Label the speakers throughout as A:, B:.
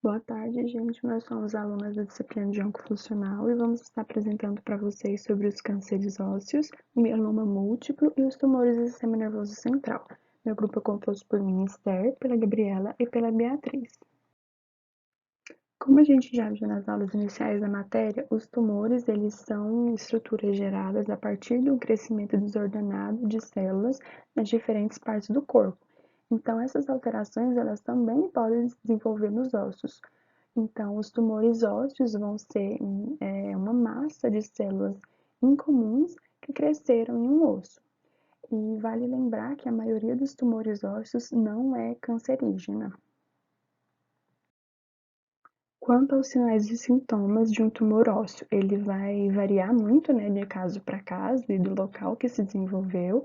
A: Boa tarde, gente. Nós somos alunas da disciplina de Oncofuncional e vamos estar apresentando para vocês sobre os cânceres ósseos, o mieloma múltiplo e os tumores do sistema nervoso central. Meu grupo é composto por mim, Esther, pela Gabriela e pela Beatriz. Como a gente já viu nas aulas iniciais da matéria, os tumores eles são estruturas geradas a partir do crescimento desordenado de células nas diferentes partes do corpo. Então, essas alterações elas também podem se desenvolver nos ossos. Então, os tumores ósseos vão ser uma massa de células incomuns que cresceram em um osso. E vale lembrar que a maioria dos tumores ósseos não é cancerígena. Quanto aos sinais e sintomas de um tumor ósseo, ele vai variar muito, né, de caso para caso e do local que se desenvolveu,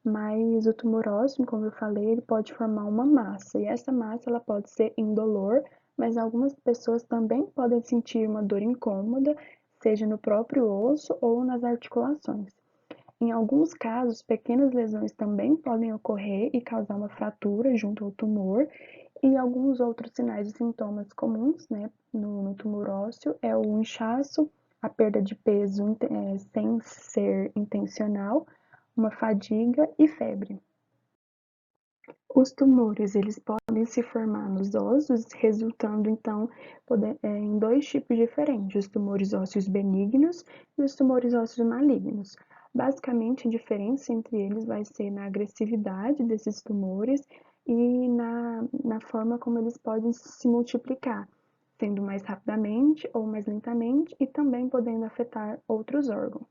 A: mas o tumor ósseo, como eu falei, ele pode formar uma massa, e essa massa ela pode ser indolor, mas algumas pessoas também podem sentir uma dor incômoda, seja no próprio osso ou nas articulações. Em alguns casos, pequenas lesões também podem ocorrer e causar uma fratura junto ao tumor, e alguns outros sinais e sintomas comuns, né, no tumor ósseo é o inchaço, a perda de peso sem ser intencional, uma fadiga e febre. Os tumores, eles podem se formar nos ossos, resultando então em dois tipos diferentes, os tumores ósseos benignos e os tumores ósseos malignos. Basicamente, a diferença entre eles vai ser na agressividade desses tumores e na forma como eles podem se multiplicar, sendo mais rapidamente ou mais lentamente e também podendo afetar outros órgãos.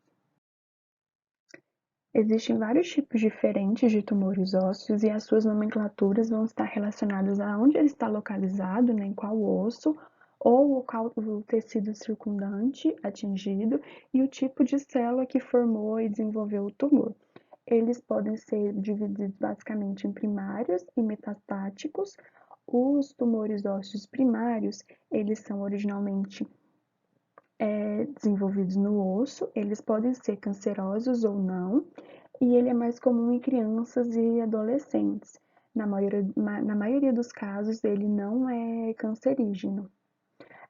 A: Existem vários tipos diferentes de tumores ósseos e as suas nomenclaturas vão estar relacionadas a onde ele está localizado, né, em qual osso, ou qual o tecido circundante atingido e o tipo de célula que formou e desenvolveu o tumor. Eles podem ser divididos basicamente em primários e metastáticos. Os tumores ósseos primários, eles são originalmente desenvolvidos no osso, eles podem ser cancerosos ou não, e ele é mais comum em crianças e adolescentes. Na maioria dos casos, ele não é cancerígeno.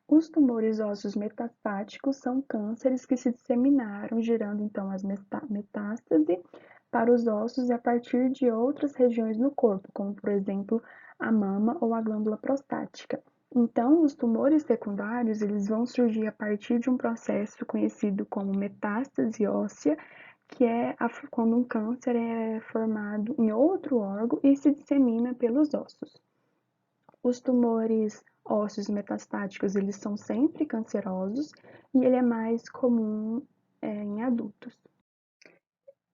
A: Os tumores ósseos metastáticos são cânceres que se disseminaram, gerando então as metástase para os ossos e a partir de outras regiões no corpo, como por exemplo a mama ou a glândula prostática. Então, os tumores secundários, eles vão surgir a partir de um processo conhecido como metástase óssea, que é quando um câncer é formado em outro órgão e se dissemina pelos ossos. Os tumores ósseos metastáticos, eles são sempre cancerosos e ele é mais comum em adultos.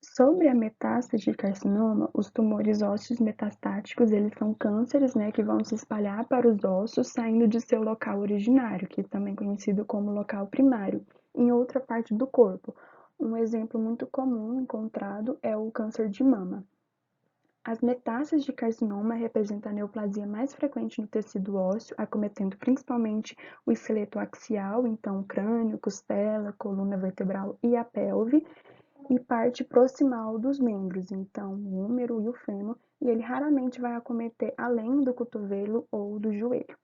A: Sobre a metástase de carcinoma, os tumores ósseos metastáticos, eles são cânceres, né, que vão se espalhar para os ossos, saindo de seu local originário, que é também conhecido como local primário, em outra parte do corpo. Um exemplo muito comum encontrado é o câncer de mama. As metástases de carcinoma representam a neoplasia mais frequente no tecido ósseo, acometendo principalmente o esqueleto axial, então o crânio, costela, coluna vertebral e a pelve, e parte proximal dos membros, então o húmero e o fêmur, e ele raramente vai acometer além do cotovelo ou do joelho.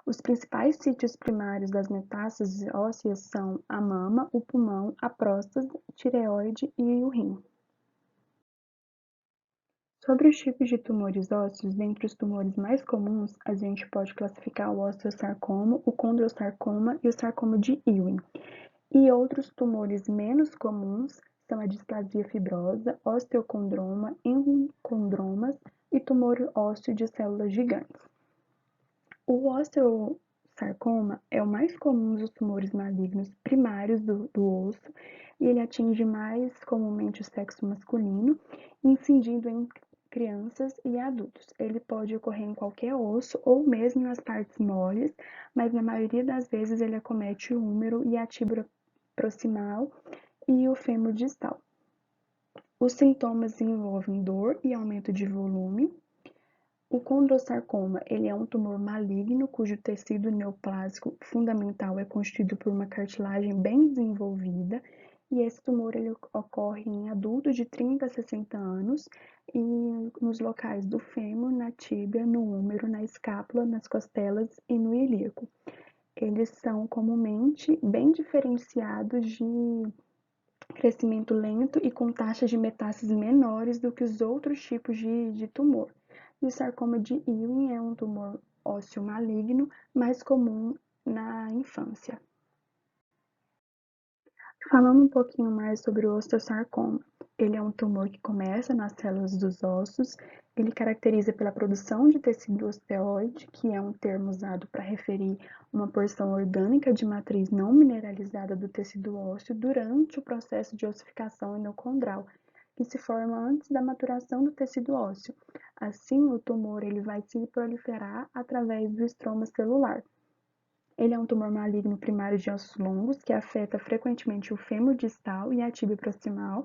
A: Os principais sítios primários das metástases ósseas são a mama, o pulmão, a próstata, tireoide e o rim. Sobre os tipos de tumores ósseos, dentre os tumores mais comuns, a gente pode classificar o osteosarcoma, o condrosarcoma e o sarcoma de Ewing. E outros tumores menos comuns são a displasia fibrosa, osteocondroma, encondromas e tumor ósseo de células gigantes. O osteosarcoma é o mais comum dos tumores malignos primários do osso e ele atinge mais comumente o sexo masculino, incidindo em crianças e adultos. Ele pode ocorrer em qualquer osso ou mesmo nas partes moles, mas na maioria das vezes ele acomete o húmero e a tíbia proximal e o fêmur distal. Os sintomas envolvem dor e aumento de volume. O condrosarcoma, ele é um tumor maligno cujo tecido neoplásico fundamental é constituído por uma cartilagem bem desenvolvida e esse tumor ele ocorre em adultos de 30 a 60 anos e nos locais do fêmur, na tíbia, no úmero, na escápula, nas costelas e no ilíaco. Eles são comumente bem diferenciados de crescimento lento e com taxas de metástases menores do que os outros tipos de tumor. E o sarcoma de Ewing é um tumor ósseo maligno mais comum na infância. Falando um pouquinho mais sobre o osteosarcoma, ele é um tumor que começa nas células dos ossos, ele caracteriza pela produção de tecido osteoide, que é um termo usado para referir uma porção orgânica de matriz não mineralizada do tecido ósseo durante o processo de ossificação endocondral, que se forma antes da maturação do tecido ósseo. Assim, o tumor ele vai se proliferar através do estroma celular. Ele é um tumor maligno primário de ossos longos, que afeta frequentemente o fêmur distal e a tíbia proximal.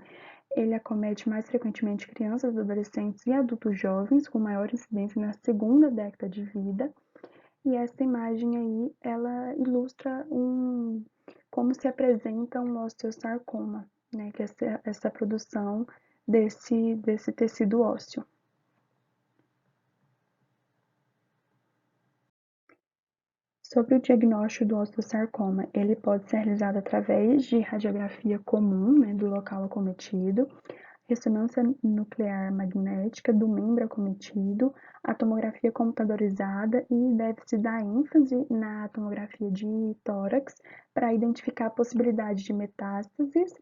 A: Ele acomete mais frequentemente crianças, adolescentes e adultos jovens, com maior incidência na segunda década de vida. E essa imagem aí, ela ilustra como se apresenta um osteosarcoma, né, que é essa produção desse tecido ósseo. Sobre o diagnóstico do osteosarcoma, ele pode ser realizado através de radiografia comum, né, do local acometido, ressonância nuclear magnética do membro acometido, a tomografia computadorizada e deve-se dar ênfase na tomografia de tórax para identificar a possibilidade de metástases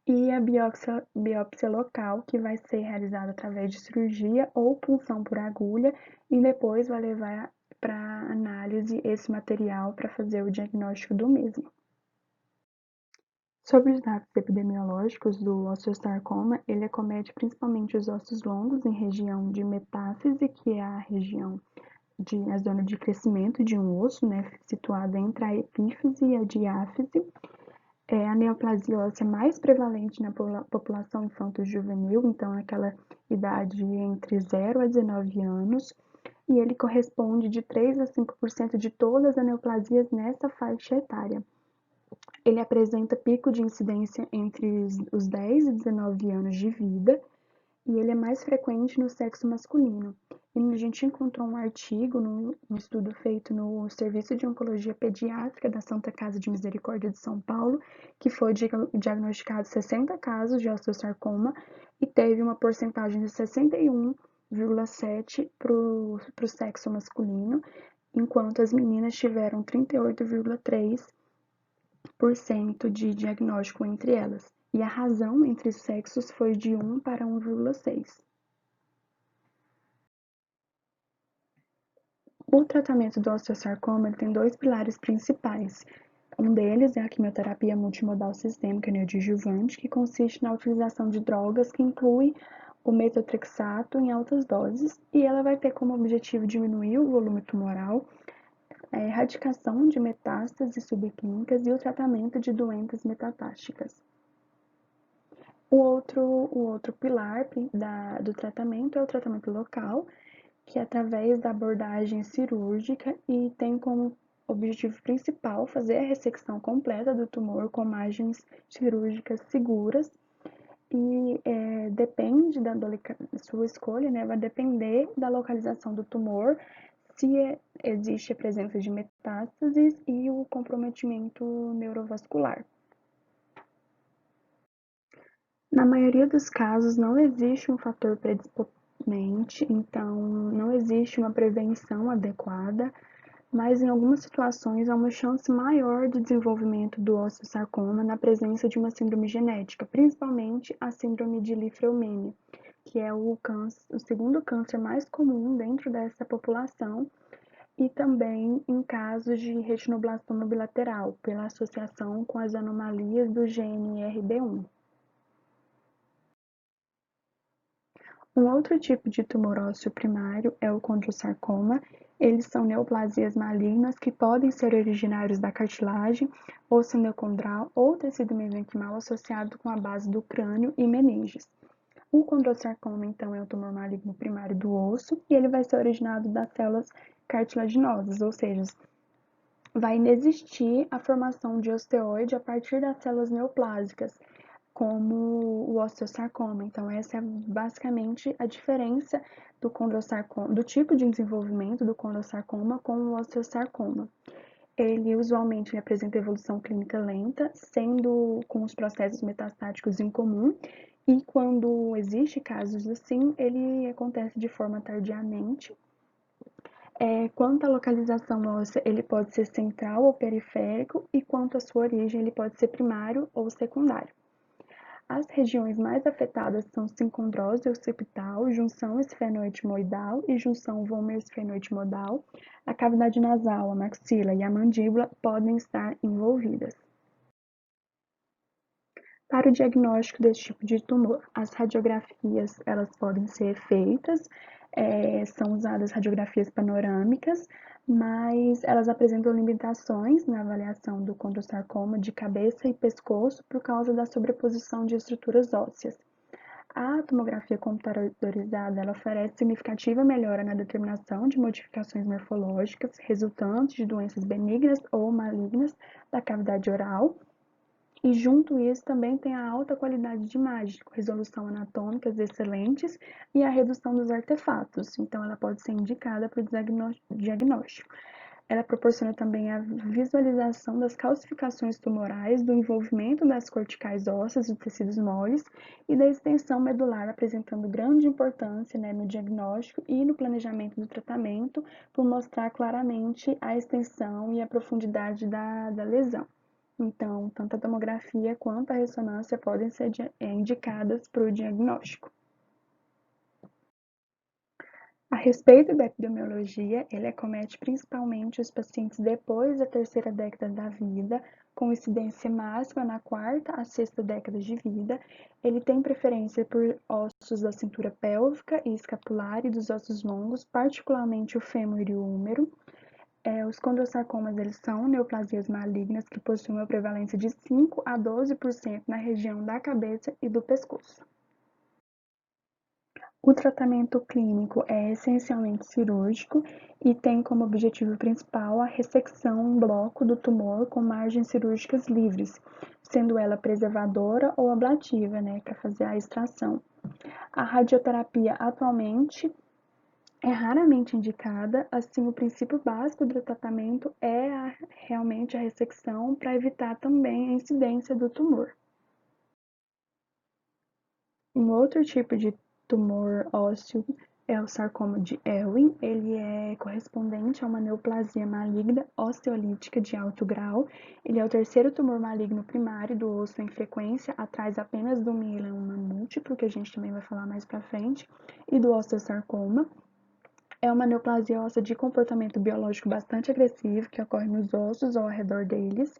A: e a biópsia local, que vai ser realizada através de cirurgia ou punção por agulha, e depois vai levar para análise esse material para fazer o diagnóstico do mesmo. Sobre os dados epidemiológicos do osteosarcoma, ele acomete principalmente os ossos longos em região de metáfise, que é a região a zona de crescimento de um osso, né, situada entre a epífise e a diáfise. A neoplasia óssea mais prevalente na população infanto-juvenil, então naquela idade entre 0 a 19 anos, e ele corresponde de 3 a 5% de todas as neoplasias nessa faixa etária. Ele apresenta pico de incidência entre os 10 e 19 anos de vida, e ele é mais frequente no sexo masculino. E a gente encontrou um artigo, um estudo feito no Serviço de Oncologia Pediátrica da Santa Casa de Misericórdia de São Paulo, que foi diagnosticado 60 casos de osteosarcoma e teve uma porcentagem de 61,7% para o sexo masculino, enquanto as meninas tiveram 38,3% de diagnóstico entre elas. E a razão entre sexos foi de 1 para 1,6. O tratamento do osteosarcoma tem dois pilares principais. Um deles é a quimioterapia multimodal sistêmica neoadjuvante, que consiste na utilização de drogas que inclui o metotrexato em altas doses, e ela vai ter como objetivo diminuir o volume tumoral, a erradicação de metástases subclínicas e o tratamento de doenças metatáticas. O outro pilar do tratamento é o tratamento local, que é através da abordagem cirúrgica e tem como objetivo principal fazer a ressecção completa do tumor com margens cirúrgicas seguras e depende da sua escolha, né, vai depender da localização do tumor, se existe a presença de metástases e o comprometimento neurovascular. Na maioria dos casos, não existe um fator predisponente, então não existe uma prevenção adequada, mas em algumas situações há uma chance maior de desenvolvimento do osteosarcoma na presença de uma síndrome genética, principalmente a síndrome de Li-Fraumeni, que é o segundo câncer mais comum dentro dessa população, e também em casos de retinoblastoma bilateral, pela associação com as anomalias do gene RB1. Um outro tipo de tumor ósseo primário é o condrosarcoma. Eles são neoplasias malignas que podem ser originários da cartilagem, osso endocondral ou tecido mesenquimal associado com a base do crânio e meninges. O condrosarcoma, então, é um tumor maligno primário do osso e ele vai ser originado das células cartilaginosas, ou seja, vai inexistir a formação de osteoide a partir das células neoplásicas. como o osteosarcoma. Então, essa é basicamente a diferença do tipo de desenvolvimento do condrosarcoma com o osteosarcoma. Ele usualmente apresenta evolução clínica lenta, sendo com os processos metastáticos em comum, e quando existe casos assim, ele acontece de forma tardiamente. Quanto à localização óssea, ele pode ser central ou periférico, e quanto à sua origem, ele pode ser primário ou secundário. As regiões mais afetadas são sincondrose occipital, junção esfenoetimoidal e junção vômer-esfenoetimoidal. A cavidade nasal, a maxila e a mandíbula podem estar envolvidas. Para o diagnóstico desse tipo de tumor, as radiografias elas podem ser feitas, são usadas radiografias panorâmicas, mas elas apresentam limitações na avaliação do condrosarcoma de cabeça e pescoço por causa da sobreposição de estruturas ósseas. A tomografia computadorizada ela oferece significativa melhora na determinação de modificações morfológicas resultantes de doenças benignas ou malignas da cavidade oral, e junto isso também tem a alta qualidade de imagem, com resolução anatômicas excelentes e a redução dos artefatos. Então, ela pode ser indicada para o diagnóstico. Ela proporciona também a visualização das calcificações tumorais, do envolvimento das corticais ósseas e tecidos moles e da extensão medular, apresentando grande importância, né, no diagnóstico e no planejamento do tratamento, por mostrar claramente a extensão e a profundidade da lesão. Então, tanto a tomografia quanto a ressonância podem ser indicadas para o diagnóstico. A respeito da epidemiologia, ele acomete principalmente os pacientes depois da terceira década da vida, com incidência máxima na quarta a sexta década de vida. Ele tem preferência por ossos da cintura pélvica e escapular e dos ossos longos, particularmente o fêmur e o húmero. Os condrosarcomas eles são neoplasias malignas que possuem uma prevalência de 5 a 12% na região da cabeça e do pescoço. O tratamento clínico é essencialmente cirúrgico e tem como objetivo principal a ressecção em bloco do tumor com margens cirúrgicas livres, sendo ela preservadora ou ablativa, né, para fazer a extração. A radioterapia atualmente é raramente indicada, assim o princípio básico do tratamento é realmente a ressecção para evitar também a incidência do tumor. Um outro tipo de tumor ósseo é o sarcoma de Ewing. Ele é correspondente a uma neoplasia maligna osteolítica de alto grau. Ele é o terceiro tumor maligno primário do osso em frequência, atrás apenas do mieloma múltiplo, que a gente também vai falar mais para frente, e do osteosarcoma. É uma neoplasia óssea de comportamento biológico bastante agressivo, que ocorre nos ossos ou ao redor deles,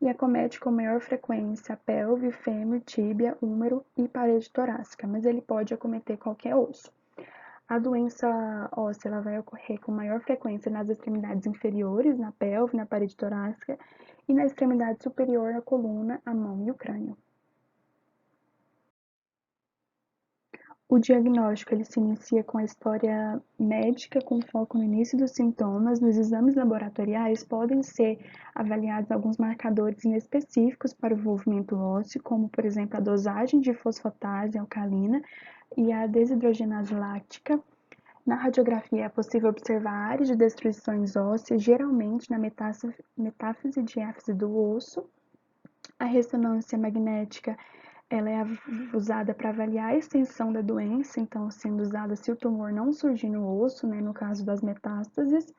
A: e acomete com maior frequência a pelve, fêmur, tíbia, húmero e parede torácica, mas ele pode acometer qualquer osso. A doença óssea ela vai ocorrer com maior frequência nas extremidades inferiores, na pelve, na parede torácica, e na extremidade superior, a coluna, a mão e o crânio. O diagnóstico ele se inicia com a história médica, com foco no início dos sintomas. Nos exames laboratoriais podem ser avaliados alguns marcadores inespecíficos para o envolvimento ósseo, como, por exemplo, a dosagem de fosfatase alcalina e a desidrogenase láctica. Na radiografia é possível observar áreas de destruições ósseas, geralmente na metáfise e diáfise do osso. A ressonância magnética ela é usada para avaliar a extensão da doença, então sendo usada se o tumor não surgir no osso, né, no caso das metástases.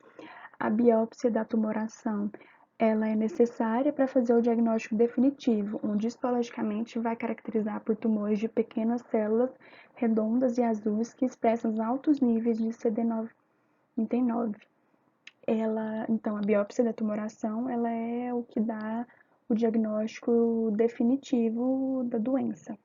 A: A biópsia da tumoração ela é necessária para fazer o diagnóstico definitivo, onde histologicamente vai caracterizar por tumores de pequenas células redondas e azuis que expressam altos níveis de CD9. Então, a biópsia da tumoração ela é o que dá o diagnóstico definitivo da doença.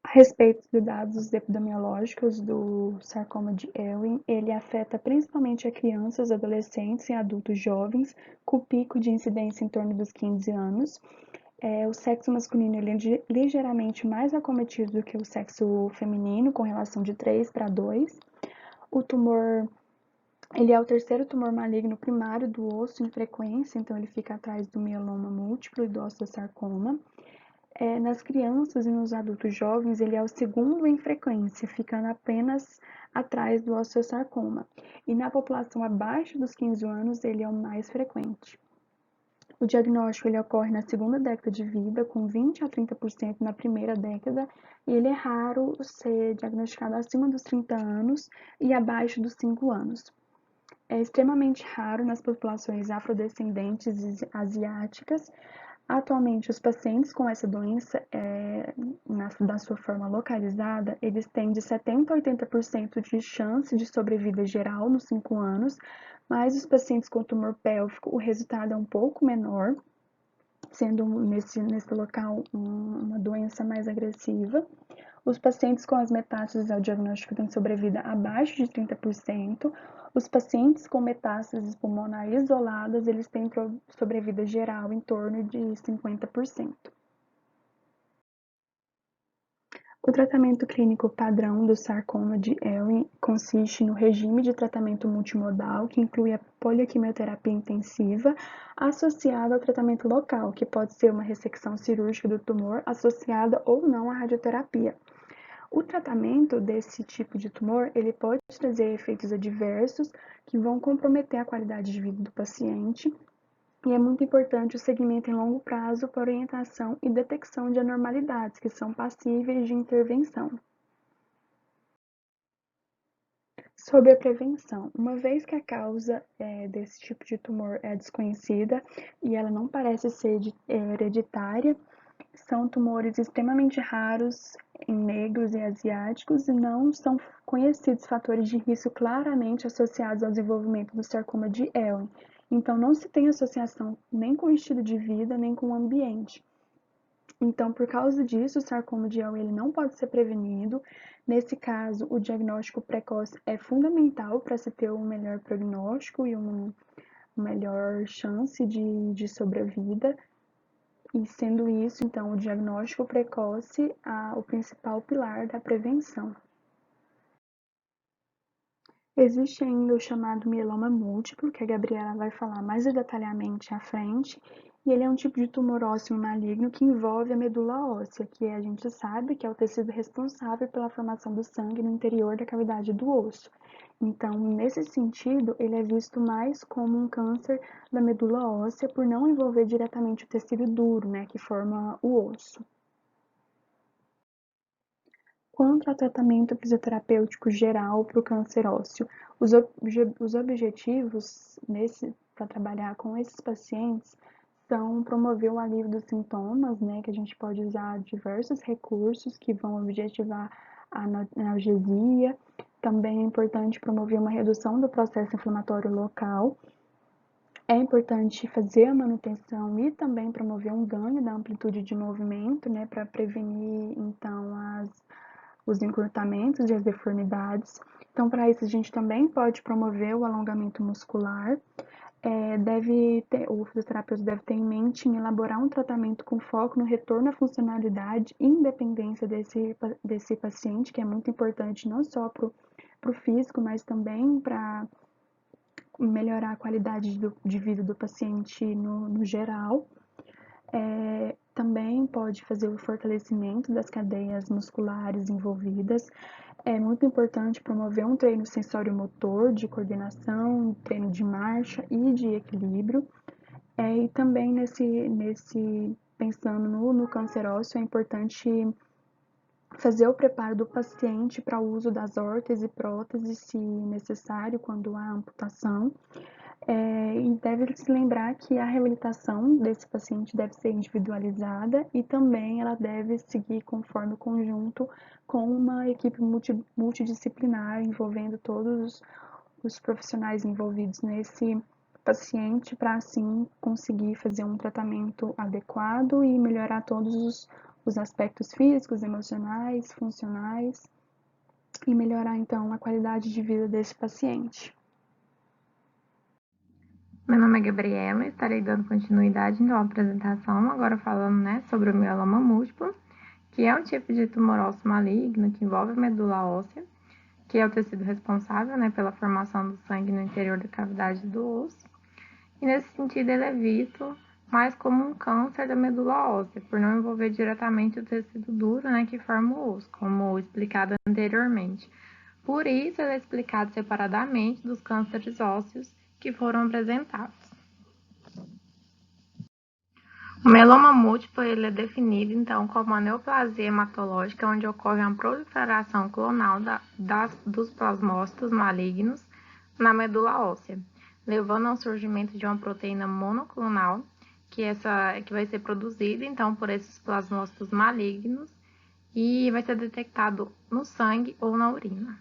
A: A respeito de dados epidemiológicos do sarcoma de Ewing, ele afeta principalmente a crianças, adolescentes e adultos jovens, com pico de incidência em torno dos 15 anos. O sexo masculino ele é ligeiramente mais acometido do que o sexo feminino, com relação de 3 para 2. O tumor Ele é o terceiro tumor maligno primário do osso em frequência, então ele fica atrás do mieloma múltiplo e do osteosarcoma. Nas crianças e nos adultos jovens, ele é o segundo em frequência, ficando apenas atrás do osteosarcoma. E na população abaixo dos 15 anos, ele é o mais frequente. O diagnóstico ele ocorre na segunda década de vida, com 20 a 30% na primeira década, e ele é raro ser diagnosticado acima dos 30 anos e abaixo dos 5 anos. É extremamente raro nas populações afrodescendentes e asiáticas. Atualmente, os pacientes com essa doença, da sua forma localizada, eles têm de 70 a 80% de chance de sobrevida geral nos 5 anos, mas os pacientes com tumor pélvico, o resultado é um pouco menor, sendo nesse local uma doença mais agressiva. Os pacientes com as metástases ao diagnóstico têm sobrevida abaixo de 30%. Os pacientes com metástases pulmonar isoladas, eles têm sobrevida geral em torno de 50%. O tratamento clínico padrão do sarcoma de Ewing consiste no regime de tratamento multimodal, que inclui a polioquimioterapia intensiva, associada ao tratamento local, que pode ser uma ressecção cirúrgica do tumor associada ou não à radioterapia. O tratamento desse tipo de tumor, ele pode trazer efeitos adversos que vão comprometer a qualidade de vida do paciente, e é muito importante o segmento em longo prazo para orientação e detecção de anormalidades que são passíveis de intervenção. Sobre a prevenção, uma vez que a causa desse tipo de tumor é desconhecida e ela não parece ser hereditária, são tumores extremamente raros em negros e asiáticos e não são conhecidos fatores de risco claramente associados ao desenvolvimento do sarcoma de Ewing. Então, não se tem associação nem com o estilo de vida, nem com o ambiente. Então, por causa disso, o sarcoma de Ewing ele não pode ser prevenido. Nesse caso, o diagnóstico precoce é fundamental para se ter um melhor prognóstico e uma melhor chance de sobrevida. E sendo isso, então, o diagnóstico precoce o principal pilar da prevenção. Existe ainda o chamado mieloma múltiplo, que a Gabriela vai falar mais detalhadamente à frente, e ele é um tipo de tumor ósseo maligno que envolve a medula óssea, que a gente sabe que é o tecido responsável pela formação do sangue no interior da cavidade do osso. Então, nesse sentido, ele é visto mais como um câncer da medula óssea por não envolver diretamente o tecido duro, né, que forma o osso. Quanto ao tratamento fisioterapêutico geral para o câncer ósseo, os objetivos para trabalhar com esses pacientes são promover o alívio dos sintomas, né, que a gente pode usar diversos recursos que vão objetivar a analgesia. Também é importante promover uma redução do processo inflamatório local. É importante fazer a manutenção e também promover um ganho da amplitude de movimento, né, para prevenir, então, os encurtamentos e as deformidades. Então, para isso, a gente também pode promover o alongamento muscular. O fisioterapeuta deve ter em mente em elaborar um tratamento com foco no retorno à funcionalidade e independência desse paciente, que é muito importante não só para o físico, mas também para melhorar a qualidade de vida do paciente no geral. Também pode fazer o fortalecimento das cadeias musculares envolvidas. É muito importante promover um treino sensório-motor, de coordenação, treino de marcha e de equilíbrio. E também pensando no câncer ósseo, é importante fazer o preparo do paciente para o uso das órteses e próteses, se necessário, quando há amputação. E deve se lembrar que a reabilitação desse paciente deve ser individualizada e também ela deve seguir conforme o conjunto com uma equipe multidisciplinar envolvendo todos os profissionais envolvidos nesse paciente para assim conseguir fazer um tratamento adequado e melhorar todos os aspectos físicos, emocionais, funcionais e melhorar então a qualidade de vida desse paciente.
B: Meu nome é Gabriela, estarei dando continuidade à apresentação, agora falando, sobre o mieloma múltiplo, que é um tipo de tumor ósseo maligno que envolve a medula óssea, que é o tecido responsável, né, pela formação do sangue no interior da cavidade do osso. E nesse sentido ele é visto mais como um câncer da medula óssea, por não envolver diretamente o tecido duro, né, que forma o osso, como explicado anteriormente. Por isso ele é explicado separadamente dos cânceres ósseos que foram apresentados. O mieloma múltiplo ele é definido, então, como uma neoplasia hematológica onde ocorre uma proliferação clonal dos plasmócitos malignos na medula óssea, levando ao surgimento de uma proteína monoclonal, que vai ser produzida, então, por esses plasmócitos malignos e vai ser detectado no sangue ou na urina.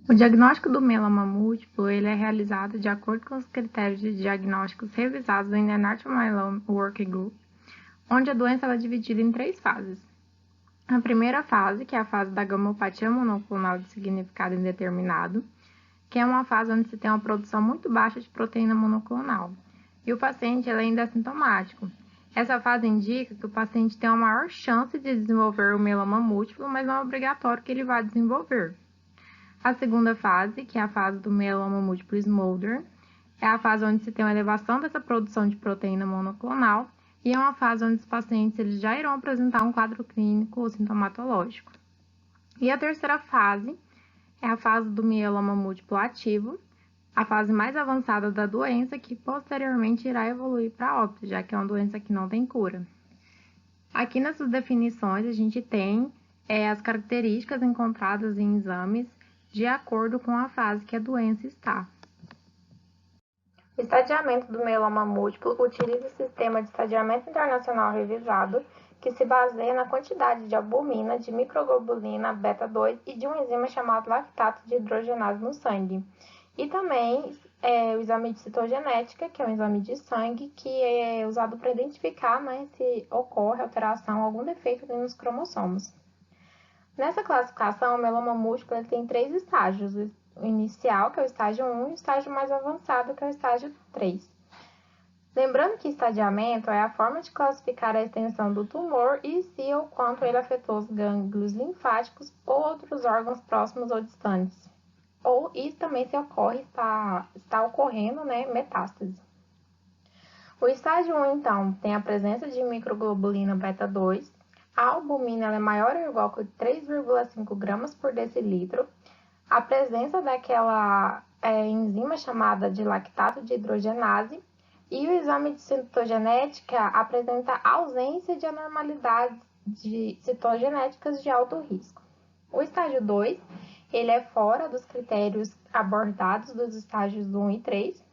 B: O diagnóstico do mieloma múltiplo ele é realizado de acordo com os critérios de diagnósticos revisados no International Myeloma Working Group, onde a doença é dividida em 3 fases. A primeira fase, que é a fase da gamopatia monoclonal de significado indeterminado, que é uma fase onde se tem uma produção muito baixa de proteína monoclonal, e o paciente ele ainda é assintomático. Essa fase indica que o paciente tem uma maior chance de desenvolver o mieloma múltiplo, mas não é obrigatório que ele vá desenvolver. A segunda fase, que é a fase do mieloma múltiplo smolder, é a fase onde se tem uma elevação dessa produção de proteína monoclonal e é uma fase onde os pacientes eles já irão apresentar um quadro clínico ou sintomatológico. E a terceira fase é a fase do mieloma múltiplo ativo, a fase mais avançada da doença, que posteriormente irá evoluir para óbito, já que é uma doença que não tem cura. Aqui nessas definições a gente tem as características encontradas em exames de acordo com a fase que a doença está. O estadiamento do mieloma múltiplo utiliza o sistema de estadiamento internacional revisado, que se baseia na quantidade de albumina, de microglobulina beta-2 e de uma enzima chamada lactato de hidrogenase no sangue. E também o exame de citogenética, que é um exame de sangue que é usado para identificar, né, se ocorre alteração, algum defeito nos cromossomos. Nessa classificação, o mieloma múltiplo ele tem 3 estágios: o inicial, que é o estágio 1, e o estágio mais avançado, que é o estágio 3. Lembrando que estadiamento é a forma de classificar a extensão do tumor e se ou quanto ele afetou os gânglios linfáticos ou outros órgãos próximos ou distantes. Ou isso também se ocorre, está ocorrendo, né, metástase. O estágio 1, então, tem a presença de microglobulina beta-2. A albumina é maior ou igual a 3,5 gramas por decilitro. A presença daquela enzima chamada de lactato de hidrogenase. E o exame de citogenética apresenta ausência de anormalidades citogenéticas de alto risco. O estágio 2, ele é fora dos critérios abordados dos estágios 1 e 3.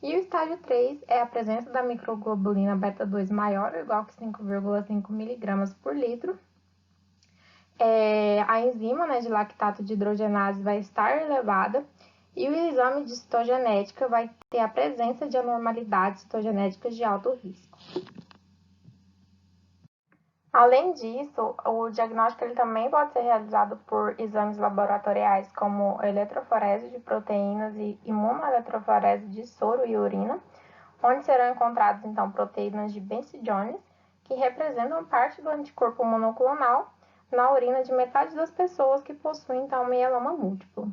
B: E o estágio 3 é a presença da microglobulina beta-2 maior ou igual a 5,5 mg por litro. A enzima, né, de lactato de hidrogenase vai estar elevada e o exame de citogenética vai ter a presença de anormalidades citogenéticas de alto risco. Além disso, o diagnóstico ele também pode ser realizado por exames laboratoriais como eletroforese de proteínas e imunoeletroforese de soro e urina, onde serão encontradas então proteínas de Benson Jones, que representam parte do anticorpo monoclonal na urina de metade das pessoas que possuem então mieloma múltiplo.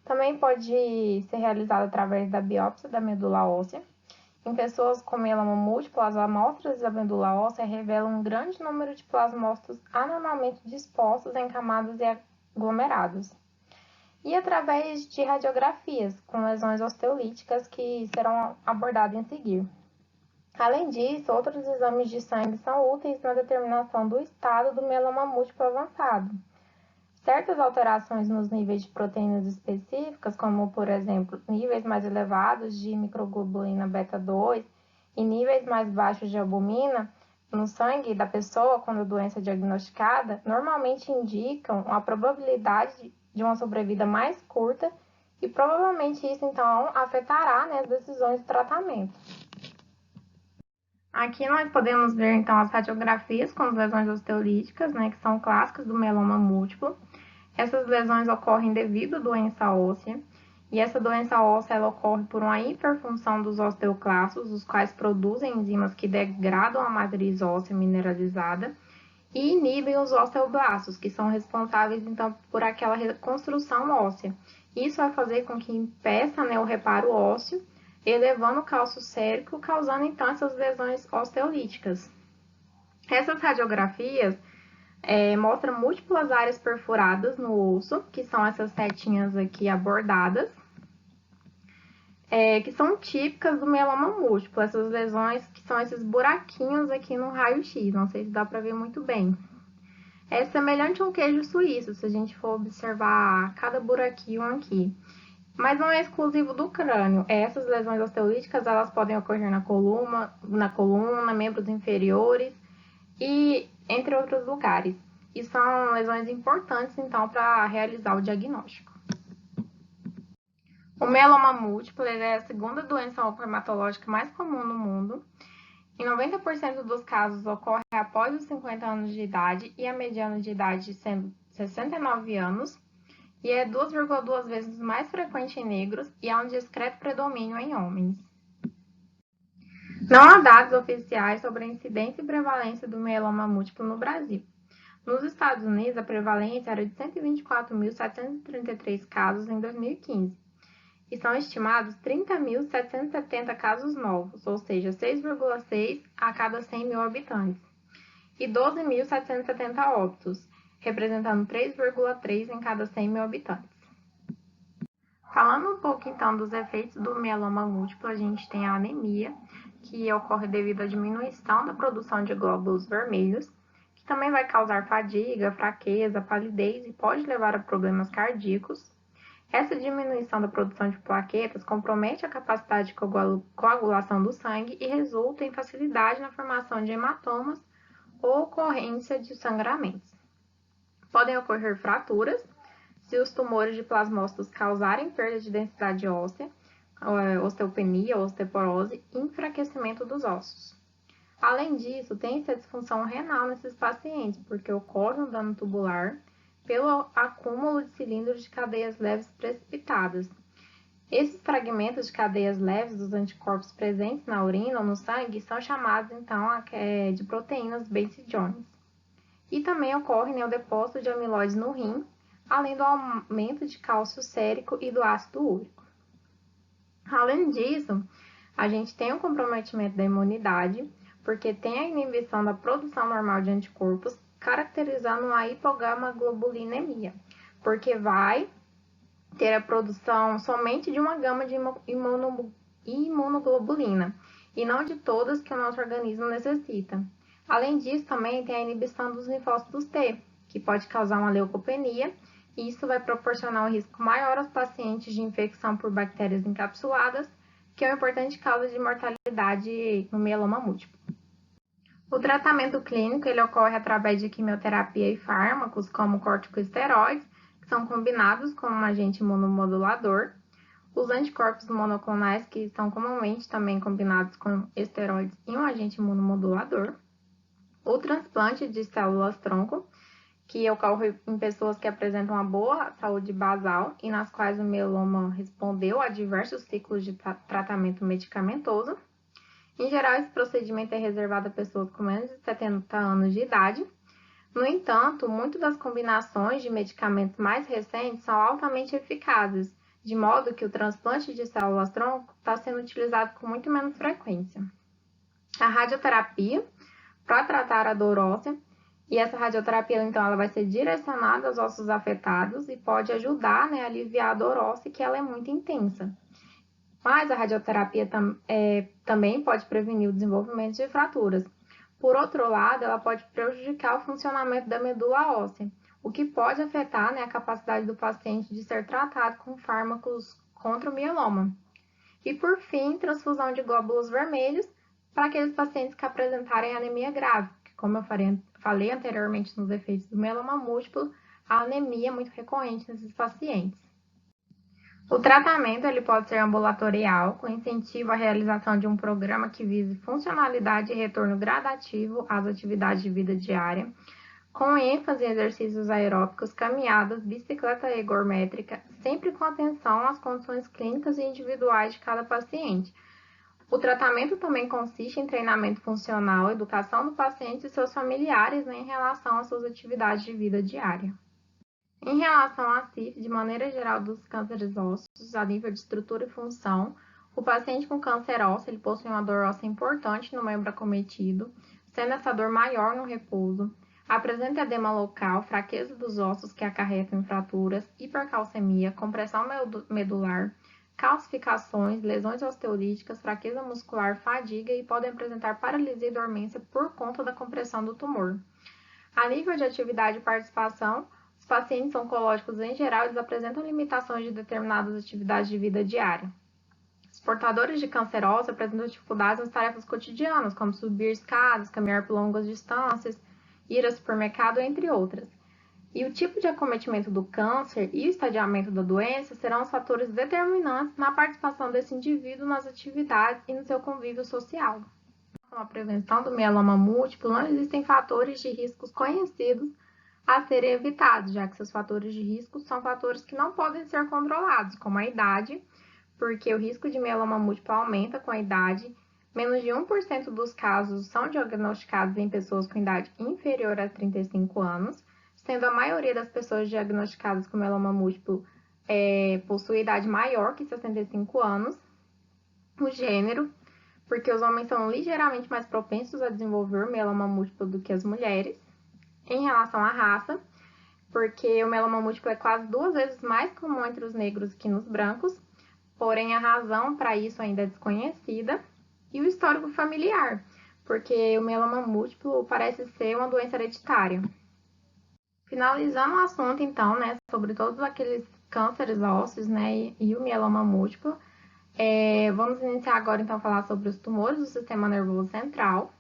B: Também pode ser realizado através da biópsia da medula óssea. Em pessoas com mieloma múltiplo, as amostras da medula óssea revelam um grande número de plasmócitos anormalmente dispostos em camadas e aglomerados. E através de radiografias com lesões osteolíticas que serão abordadas em seguida. Além disso, outros exames de sangue são úteis na determinação do estado do mieloma múltiplo avançado. Certas alterações nos níveis de proteínas específicas, como, por exemplo, níveis mais elevados de microglobulina beta-2 e níveis mais baixos de albumina no sangue da pessoa quando a doença é diagnosticada, normalmente indicam a probabilidade de uma sobrevida mais curta e provavelmente isso, então, afetará, né, as decisões de tratamento. Aqui nós podemos ver, então, as radiografias com as lesões osteolíticas, né, que são clássicas do mieloma múltiplo. Essas lesões ocorrem devido à doença óssea, e essa doença óssea ela ocorre por uma hiperfunção dos osteoclastos, os quais produzem enzimas que degradam a matriz óssea mineralizada, e inibem os osteoblastos, que são responsáveis então por aquela reconstrução óssea. Isso vai fazer com que impeça, né, o reparo ósseo, elevando o cálcio sérico, causando então essas lesões osteolíticas. Essas radiografias mostram múltiplas áreas perfuradas no osso, que são essas setinhas aqui abordadas, que são típicas do mieloma múltiplo, essas lesões que são esses buraquinhos aqui no raio-x, não sei se dá para ver muito bem. É semelhante a um queijo suíço, se a gente for observar cada buraquinho aqui. Mas não é exclusivo do crânio. Essas lesões osteolíticas, elas podem ocorrer na coluna, membros inferiores e entre outros lugares. E são lesões importantes, então, para realizar o diagnóstico. O mieloma múltiplo é a segunda doença oncohematológica mais comum no mundo. Em 90% dos casos ocorre após os 50 anos de idade e a mediana de idade sendo 69 anos, e é 2,2 vezes mais frequente em negros e há um discreto predomínio em homens. Não há dados oficiais sobre a incidência e prevalência do mieloma múltiplo no Brasil. Nos Estados Unidos, a prevalência era de 124.733 casos em 2015. E são estimados 30.770 casos novos, ou seja, 6,6 a cada 100 mil habitantes, e 12.770 óbitos, representando 3,3 em cada 100 mil habitantes. Falando um pouco então dos efeitos do mieloma múltiplo, a gente tem a anemia, que ocorre devido à diminuição da produção de glóbulos vermelhos, que também vai causar fadiga, fraqueza, palidez e pode levar a problemas cardíacos. Essa diminuição da produção de plaquetas compromete a capacidade de coagulação do sangue e resulta em facilidade na formação de hematomas ou ocorrência de sangramentos. Podem ocorrer fraturas se os tumores de plasmócitos causarem perda de densidade óssea, osteopenia, osteoporose e enfraquecimento dos ossos. Além disso, tem-se a disfunção renal nesses pacientes, porque ocorre um dano tubular pelo acúmulo de cilindros de cadeias leves precipitadas. Esses fragmentos de cadeias leves dos anticorpos presentes na urina ou no sangue são chamados, então, de proteínas Base Jones. E também ocorre o depósito de amiloides no rim, além do aumento de cálcio sérico e do ácido úrico. Além disso, a gente tem o comprometimento da imunidade, porque tem a inibição da produção normal de anticorpos, caracterizando a hipogamaglobulinemia, porque vai ter a produção somente de uma gama de imunoglobulina, e não de todas que o nosso organismo necessita. Além disso, também tem a inibição dos linfócitos T, que pode causar uma leucopenia, e isso vai proporcionar um risco maior aos pacientes de infecção por bactérias encapsuladas, que é uma importante causa de mortalidade no mieloma múltiplo. O tratamento clínico ele ocorre através de quimioterapia e fármacos, como corticosteroides, que são combinados com um agente imunomodulador, os anticorpos monoclonais, que são comumente também combinados com esteroides e um agente imunomodulador, o transplante de células-tronco, que ocorre em pessoas que apresentam uma boa saúde basal e nas quais o mieloma respondeu a diversos ciclos de tratamento medicamentoso. Em geral, esse procedimento é reservado a pessoas com menos de 70 anos de idade. No entanto, muitas das combinações de medicamentos mais recentes são altamente eficazes, de modo que o transplante de células-tronco está sendo utilizado com muito menos frequência. A radioterapia, para tratar a dor óssea, e essa radioterapia, então, ela vai ser direcionada aos ossos afetados e pode ajudar, a aliviar a dor óssea, que ela é muito intensa. Mas a radioterapia também pode prevenir o desenvolvimento de fraturas. Por outro lado, ela pode prejudicar o funcionamento da medula óssea, o que pode afetar a capacidade do paciente de ser tratado com fármacos contra o mieloma. E, por fim, transfusão de glóbulos vermelhos para aqueles pacientes que apresentarem anemia grave, que, como eu falei anteriormente nos efeitos do mieloma múltiplo, a anemia é muito recorrente nesses pacientes. O tratamento ele pode ser ambulatorial, com incentivo à realização de um programa que vise funcionalidade e retorno gradativo às atividades de vida diária, com ênfase em exercícios aeróbicos, caminhadas, bicicleta ergométrica, sempre com atenção às condições clínicas e individuais de cada paciente. O tratamento também consiste em treinamento funcional, educação do paciente e seus familiares, né, em relação às suas atividades de vida diária. Em relação à CIF, de maneira geral, dos cânceres ósseos, a nível de estrutura e função, o paciente com câncer ósseo ele possui uma dor óssea importante no membro acometido, sendo essa dor maior no repouso, apresenta edema local, fraqueza dos ossos que acarretam em fraturas, hipercalcemia, compressão medular, calcificações, lesões osteolíticas, fraqueza muscular, fadiga e podem apresentar paralisia e dormência por conta da compressão do tumor. A nível de atividade e participação, os pacientes oncológicos em geral eles apresentam limitações de determinadas atividades de vida diária. Os portadores de câncer ósseo apresentam dificuldades nas tarefas cotidianas, como subir escadas, caminhar por longas distâncias, ir ao supermercado, entre outras. E o tipo de acometimento do câncer e o estadiamento da doença serão os fatores determinantes na participação desse indivíduo nas atividades e no seu convívio social. Com a prevenção do mieloma múltiplo, não existem fatores de riscos conhecidos a serem evitados, já que seus fatores de risco são fatores que não podem ser controlados, como a idade, porque o risco de mieloma múltiplo aumenta com a idade. Menos de 1% dos casos são diagnosticados em pessoas com idade inferior a 35 anos, sendo a maioria das pessoas diagnosticadas com mieloma múltiplo possui idade maior que 65 anos. O gênero, porque os homens são ligeiramente mais propensos a desenvolver mieloma múltiplo do que as mulheres. Em relação à raça, porque o mieloma múltiplo é quase 2 vezes mais comum entre os negros que nos brancos, porém a razão para isso ainda é desconhecida. E o histórico familiar, porque o mieloma múltiplo parece ser uma doença hereditária. Finalizando o assunto, então, né, sobre todos aqueles cânceres ósseos, né, e o mieloma múltiplo, vamos iniciar agora, então, a falar sobre os tumores do sistema nervoso central.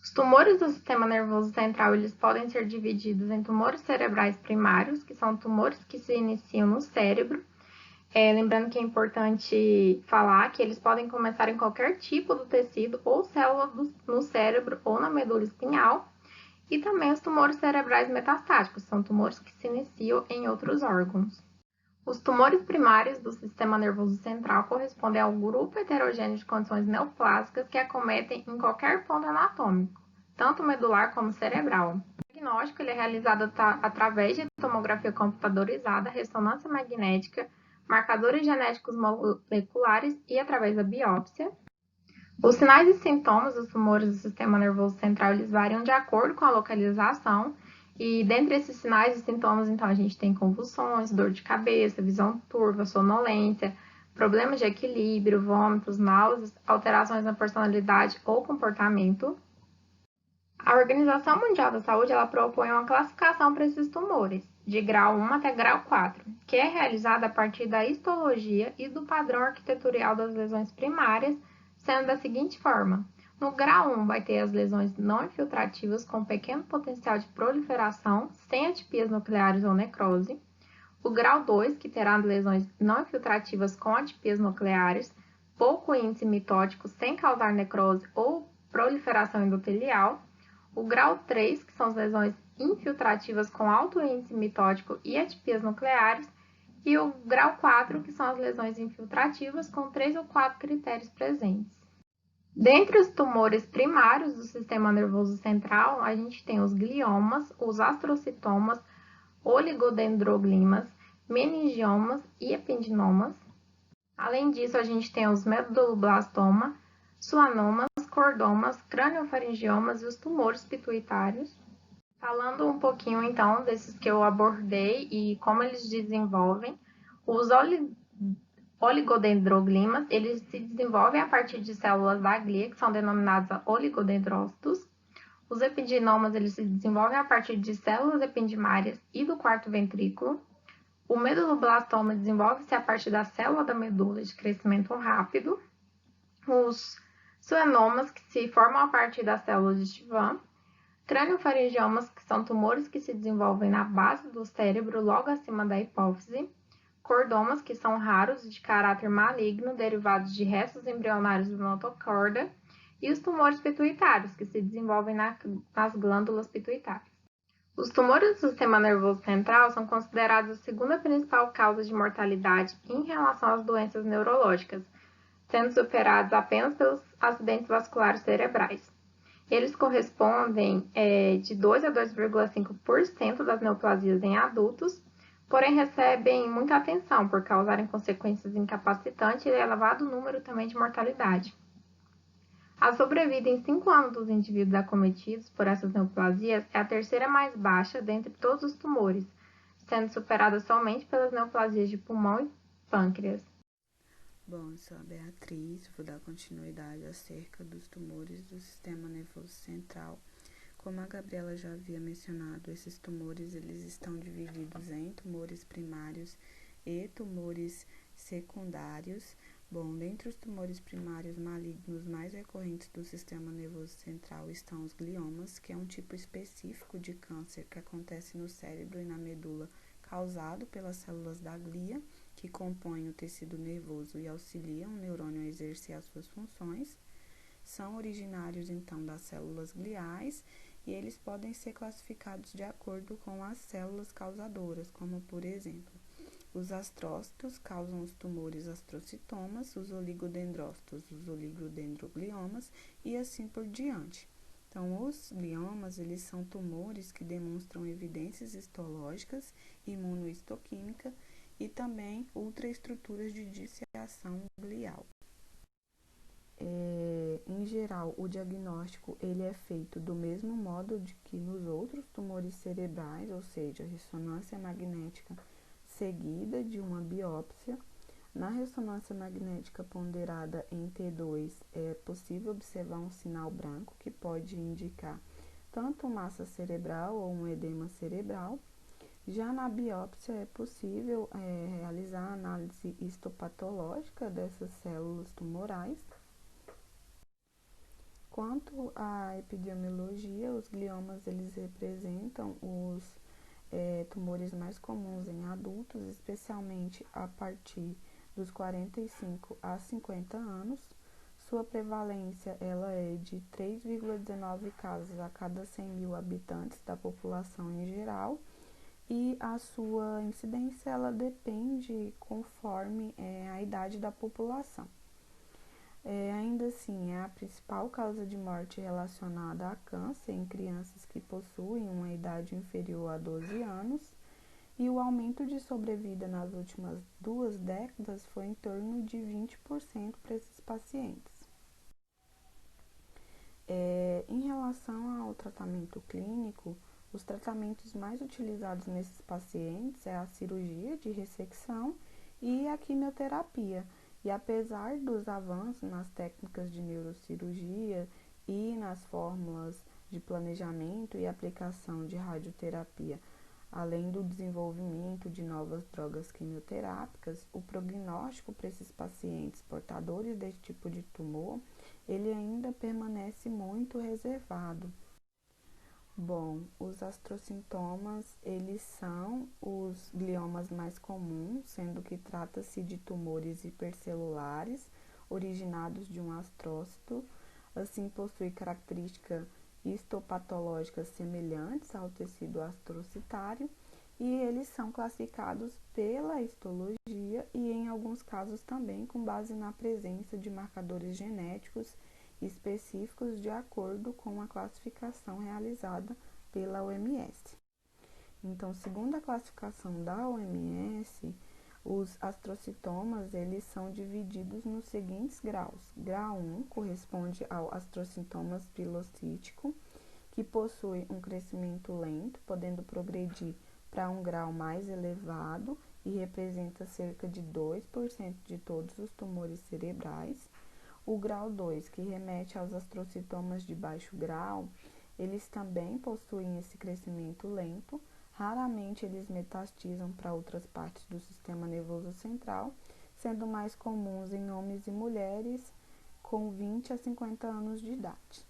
B: Os tumores do sistema nervoso central, eles podem ser divididos em tumores cerebrais primários, que são tumores que se iniciam no cérebro. Lembrando que é importante falar que eles podem começar em qualquer tipo do tecido ou célula no cérebro ou na medula espinhal. E também os tumores cerebrais metastáticos, são tumores que se iniciam em outros órgãos. Os tumores primários do sistema nervoso central correspondem ao grupo heterogêneo de condições neoplásicas que acometem em qualquer ponto anatômico, tanto medular como cerebral. O diagnóstico ele é realizado através de tomografia computadorizada, ressonância magnética, marcadores genéticos moleculares e através da biópsia. Os sinais e sintomas dos tumores do sistema nervoso central eles variam de acordo com a localização. E dentre esses sinais e sintomas, então, a gente tem convulsões, dor de cabeça, visão turva, sonolência, problemas de equilíbrio, vômitos, náuseas, alterações na personalidade ou comportamento. A Organização Mundial da Saúde ela propõe uma classificação para esses tumores, de grau 1 até grau 4, que é realizada a partir da histologia e do padrão arquitetural das lesões primárias, sendo da seguinte forma. No grau 1 vai ter as lesões não infiltrativas com pequeno potencial de proliferação, sem atipias nucleares ou necrose. O grau 2, que terá lesões não infiltrativas com atipias nucleares, pouco índice mitótico sem causar necrose ou proliferação endotelial. O grau 3, que são as lesões infiltrativas com alto índice mitótico e atipias nucleares. E o grau 4, que são as lesões infiltrativas com 3 ou 4 critérios presentes. Dentre os tumores primários do sistema nervoso central, a gente tem os gliomas, os astrocitomas, oligodendroglimas, meningiomas e ependinomas. Além disso, a gente tem os meduloblastoma, suanomas, cordomas, craniofaringiomas e os tumores pituitários. Falando um pouquinho, então, desses que eu abordei e como eles desenvolvem, os oligodendroglimas, eles se desenvolvem a partir de células da glia, que são denominadas oligodendrócitos. Os ependinomas, eles se desenvolvem a partir de células ependimárias e do quarto ventrículo. O meduloblastoma desenvolve-se a partir da célula da medula de crescimento rápido. Os suanomas, que se formam a partir das células de Schwann. Craniofaringiomas, que são tumores que se desenvolvem na base do cérebro, logo acima da hipófise. Cordomas, que são raros e de caráter maligno, derivados de restos embrionários do notocorda, e os tumores pituitários, que se desenvolvem nas glândulas pituitárias. Os tumores do sistema nervoso central são considerados a segunda principal causa de mortalidade em relação às doenças neurológicas, sendo superados apenas pelos acidentes vasculares cerebrais. Eles correspondem de 2 a 2,5% das neoplasias em adultos, porém recebem muita atenção por causarem consequências incapacitantes e elevado número também de mortalidade. A sobrevida em 5 anos dos indivíduos acometidos por essas neoplasias é a terceira mais baixa dentre todos os tumores, sendo superada somente pelas neoplasias de pulmão e pâncreas.
C: Bom, eu sou a Beatriz, vou dar continuidade acerca dos tumores do sistema nervoso central. Como a Gabriela já havia mencionado, esses tumores eles estão divididos em tumores primários e tumores secundários. Bom, dentre os tumores primários malignos mais recorrentes do sistema nervoso central estão os gliomas, que é um tipo específico de câncer que acontece no cérebro e na medula, causado pelas células da glia, que compõem o tecido nervoso e auxiliam o neurônio a exercer as suas funções. São originários, então, das células gliais e eles podem ser classificados de acordo com as células causadoras, como, por exemplo, os astrócitos causam os tumores astrocitomas, os oligodendrócitos, os oligodendrogliomas e assim por diante. Então, os gliomas, eles são tumores que demonstram evidências histológicas, imunohistoquímica e também ultraestruturas de dissociação glial. Em geral, o diagnóstico ele é feito do mesmo modo de que nos outros tumores cerebrais, ou seja, ressonância magnética seguida de uma biópsia. Na ressonância magnética ponderada em T2, é possível observar um sinal branco que pode indicar tanto massa cerebral ou um edema cerebral. Já na biópsia é possível realizar a análise histopatológica dessas células tumorais. Quanto à epidemiologia, os gliomas eles representam os tumores mais comuns em adultos, especialmente a partir dos 45 a 50 anos. Sua prevalência ela é de 3,19 casos a cada 100 mil habitantes da população em geral, e a sua incidência ela depende conforme a idade da população. Ainda assim, é a principal causa de morte relacionada a câncer em crianças que possuem uma idade inferior a 12 anos, e o aumento de sobrevida nas últimas 2 décadas foi em torno de 20% para esses pacientes. Em relação ao tratamento clínico, os tratamentos mais utilizados nesses pacientes é a cirurgia de ressecção e a quimioterapia. E apesar dos avanços nas técnicas de neurocirurgia e nas fórmulas de planejamento e aplicação de radioterapia, além do desenvolvimento de novas drogas quimioterápicas, o prognóstico para esses pacientes portadores desse tipo de tumor, ele ainda permanece muito reservado. Bom, os astrocintomas, eles são os gliomas mais comuns, sendo que trata-se de tumores hipercelulares originados de um astrócito, assim possui características histopatológicas semelhantes ao tecido astrocitário, e eles são classificados pela histologia e em alguns casos também com base na presença de marcadores genéticos específicos de acordo com a classificação realizada pela OMS. Então, segundo a classificação da OMS, os astrocitomas eles são divididos nos seguintes graus. Grau 1 corresponde ao astrocintomas pilocítico, que possui um crescimento lento, podendo progredir para um grau mais elevado e representa cerca de 2% de todos os tumores cerebrais. O grau 2, que remete aos astrocitomas de baixo grau, eles também possuem esse crescimento lento. Raramente eles metastizam para outras partes do sistema nervoso central, sendo mais comuns em homens e mulheres com 20 a 50 anos de idade.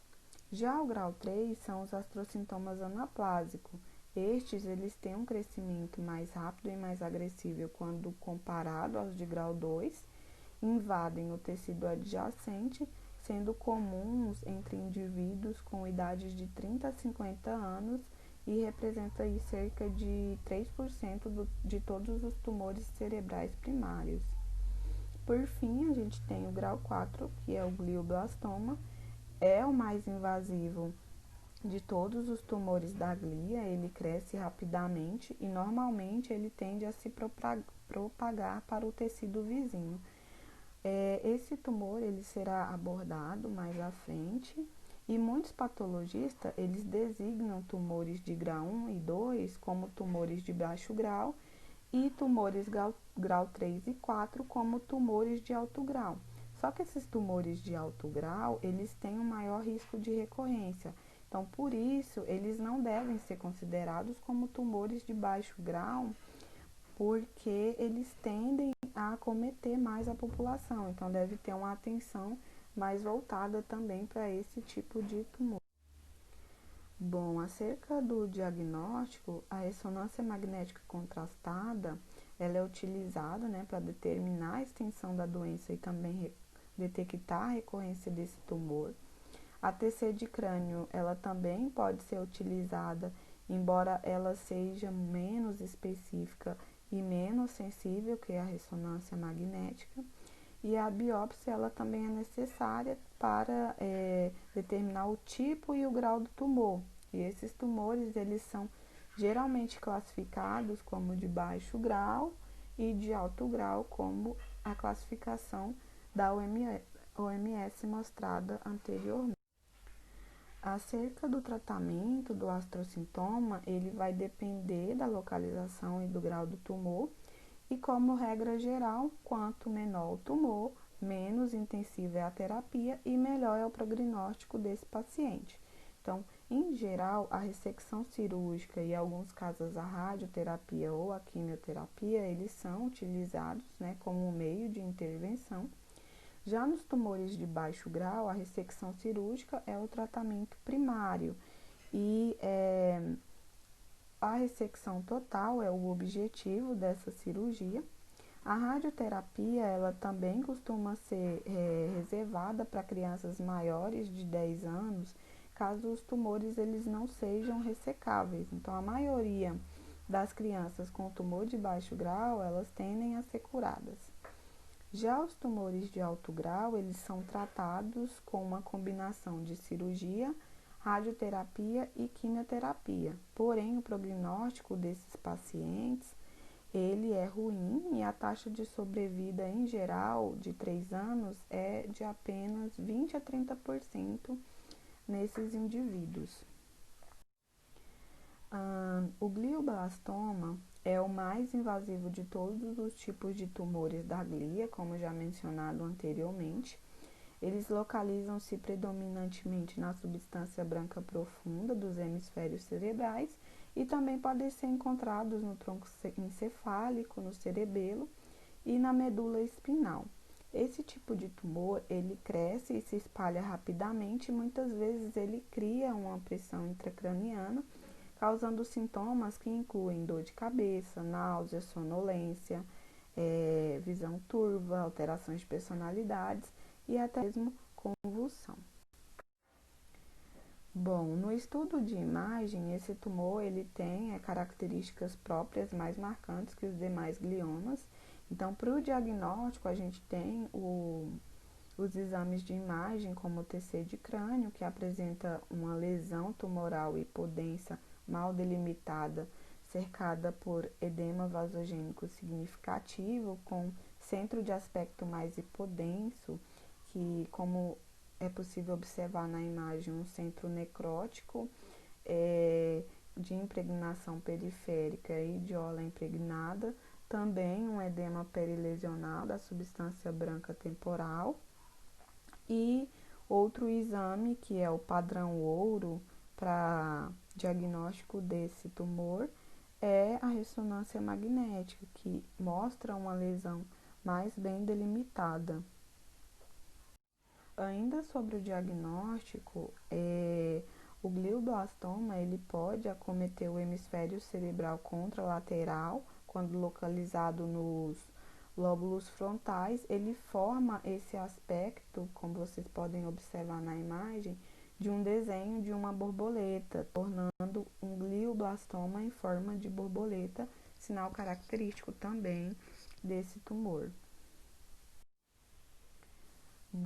C: Já o grau 3 são os astrocintomas anaplásicos. Estes eles têm um crescimento mais rápido e mais agressivo quando comparado aos de grau 2, invadem o tecido adjacente, sendo comuns entre indivíduos com idades de 30 a 50 anos e representa aí cerca de 3% de todos os tumores cerebrais primários. Por fim, a gente tem o grau 4, que é o glioblastoma, é o mais invasivo de todos os tumores da glia. Ele cresce rapidamente e normalmente ele tende a se propagar para o tecido vizinho. Esse tumor ele será abordado mais à frente e muitos patologistas eles designam tumores de grau 1 e 2 como tumores de baixo grau e tumores grau 3 e 4 como tumores de alto grau. Só que esses tumores de alto grau, eles têm um maior risco de recorrência. Então, por isso, eles não devem ser considerados como tumores de baixo grau, porque eles tendem a acometer mais a população. Então, deve ter uma atenção mais voltada também para esse tipo de tumor. Bom, acerca do diagnóstico, a ressonância magnética contrastada, ela é utilizada, né, para determinar a extensão da doença e também detectar a recorrência desse tumor. A TC de crânio, ela também pode ser utilizada, embora ela seja menos específica e menos sensível que a ressonância magnética. E a biópsia, ela também é necessária para determinar o tipo e o grau do tumor. E esses tumores, eles são geralmente classificados como de baixo grau e de alto grau, como a classificação da OMS mostrada anteriormente. Acerca do tratamento do astrocintoma, ele vai depender da localização e do grau do tumor. E como regra geral, quanto menor o tumor, menos intensiva é a terapia e melhor é o prognóstico desse paciente. Então, em geral, a ressecção cirúrgica e, em alguns casos, a radioterapia ou a quimioterapia, eles são utilizados, né, como meio de intervenção. Já nos tumores de baixo grau, a ressecção cirúrgica é o tratamento primário e a ressecção total é o objetivo dessa cirurgia. A radioterapia, ela também costuma ser reservada para crianças maiores de 10 anos, caso os tumores eles não sejam ressecáveis. Então, a maioria das crianças com tumor de baixo grau, elas tendem a ser curadas. Já os tumores de alto grau, eles são tratados com uma combinação de cirurgia, radioterapia e quimioterapia. Porém, o prognóstico desses pacientes, ele é ruim e a taxa de sobrevida em geral de 3 anos é de apenas 20 a 30% nesses indivíduos. O glioblastoma é o mais invasivo de todos os tipos de tumores da glia, como já mencionado anteriormente. Eles localizam-se predominantemente na substância branca profunda dos hemisférios cerebrais e também podem ser encontrados no tronco encefálico, no cerebelo e na medula espinal. Esse tipo de tumor, ele cresce e se espalha rapidamente e muitas vezes ele cria uma pressão intracraniana, causando sintomas que incluem dor de cabeça, náusea, sonolência, visão turva, alterações de personalidades e até mesmo convulsão. Bom, no estudo de imagem, esse tumor ele tem características próprias mais marcantes que os demais gliomas. Então, para o diagnóstico, a gente tem os exames de imagem, como o TC de crânio, que apresenta uma lesão tumoral hipodensa mal delimitada, cercada por edema vasogênico significativo, com centro de aspecto mais hipodenso, que, como é possível observar na imagem, um centro necrótico de impregnação periférica e idiola impregnada, também um edema perilesional da substância branca temporal e outro exame que é o padrão ouro para diagnóstico desse tumor é a ressonância magnética, que mostra uma lesão mais bem delimitada. Ainda sobre o diagnóstico, o glioblastoma ele pode acometer o hemisfério cerebral contralateral, quando localizado nos lóbulos frontais, ele forma esse aspecto, como vocês podem observar na imagem, de um desenho de uma borboleta, tornando um glioblastoma em forma de borboleta, sinal característico também desse tumor.